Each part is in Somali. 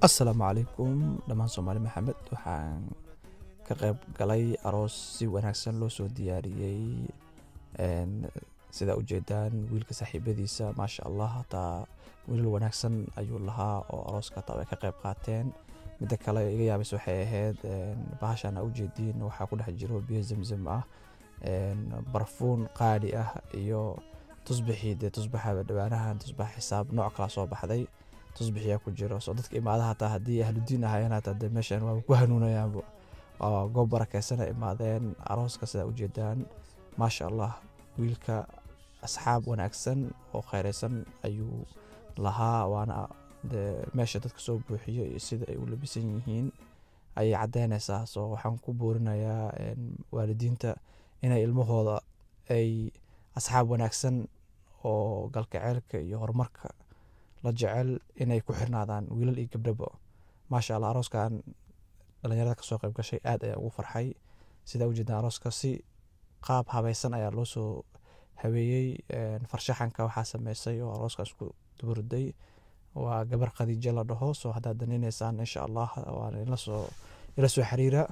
Asalaamu calaykum dhamaan Soomaali Maxamed. Waxaan ka qayb galay aroos si wanaagsan loo soo diyaariyey. Sida ujeedaan wiilka saaxiibadiisa maasha Allah hataa wiilal wanaagsan ayuu lahaa oo arooska taa ka qayb qaateen. Midda kale iga yaabis waxay ahayd bahashan ujeediin waxaa ku dhex jiro biyo zamzam ah, barfuun qaali ah iyo tusbaxii tusbaxa dhawaanahan tusbax xisaab nooc kala soo baxday. tusbixiya ku jiro soo dadka imaadaha taa haddii ahludiin ahayeen hataa meeshan waa ku hanuunayaan oo goob barakeysan ay imaadeen arooska sida ujeedaan maasha Allah wiilka asxaab wanaagsan oo khayreysan ayuu lahaa waana meesha dadka soo buuxiyo iyo sida ay u labisan yihiin ay cadeynaysaa. soo waxaan ku boorinayaa waalidiinta inay ilmahooda ay asxaab wanaagsan oo galkaceelka iyo horumarka la jecel inay ku xirnaadaan wiilal iyo gabdhaba. maasha Allah arooskan dhalinyarada ka soo qayb gashay aad ayaan ugu farxay. sida ujeedaan arooska si qaab habaysan ayaa loo soo habeeyey. farshaxanka waxaa sameysay oo arooskaas ku duburday waa gabar Khadiija la dhaho. soo haddaad dananeysaan insha Allah waan ila soo xiriira.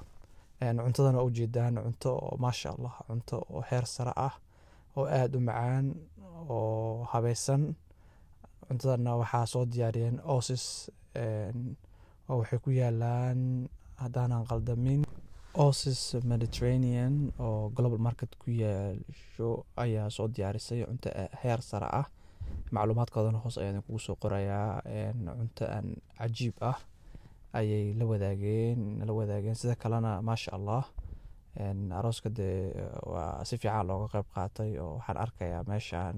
cuntadana ujeedaan cunto oo maasha Allah cunto oo heer sare ah oo aad u macaan oo habaysan. cuntadana waxaa soo diyaariyeen Oasis oo waxay ku yaalaan haddaanan qaldamin Oasis Mediterranean oo Global Market ku yaasho ayaa soo diyaarisay cunto heer sare ah. macluumaadkoodana hoos ayaan kugu soo qorayaa. cunto aan cajiib ah ayay la wadaageen sida kalena maasha Allah arooska waa si fiican looga qayb qaatay oo waxaan arkayaa meeshan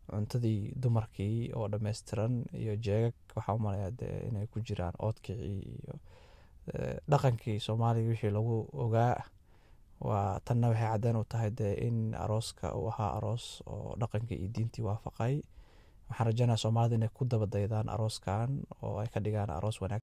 cuntadii dumarkii oo dhameystiran iyo jeegag waxaa u maleeyaa inay ku jiraan oodkicii iyo dhaqankii Soomaaliga wixii lagu ogaa. waa tanna waxay cadeen u tahay in arooska uu ahaa aroos oo dhaqankii iyo diintii waafaqay. waxaan rajaynayaa Soomaalida inay ku daba daydaan arooskan oo ay ka dhigaan aroos wanaagsan.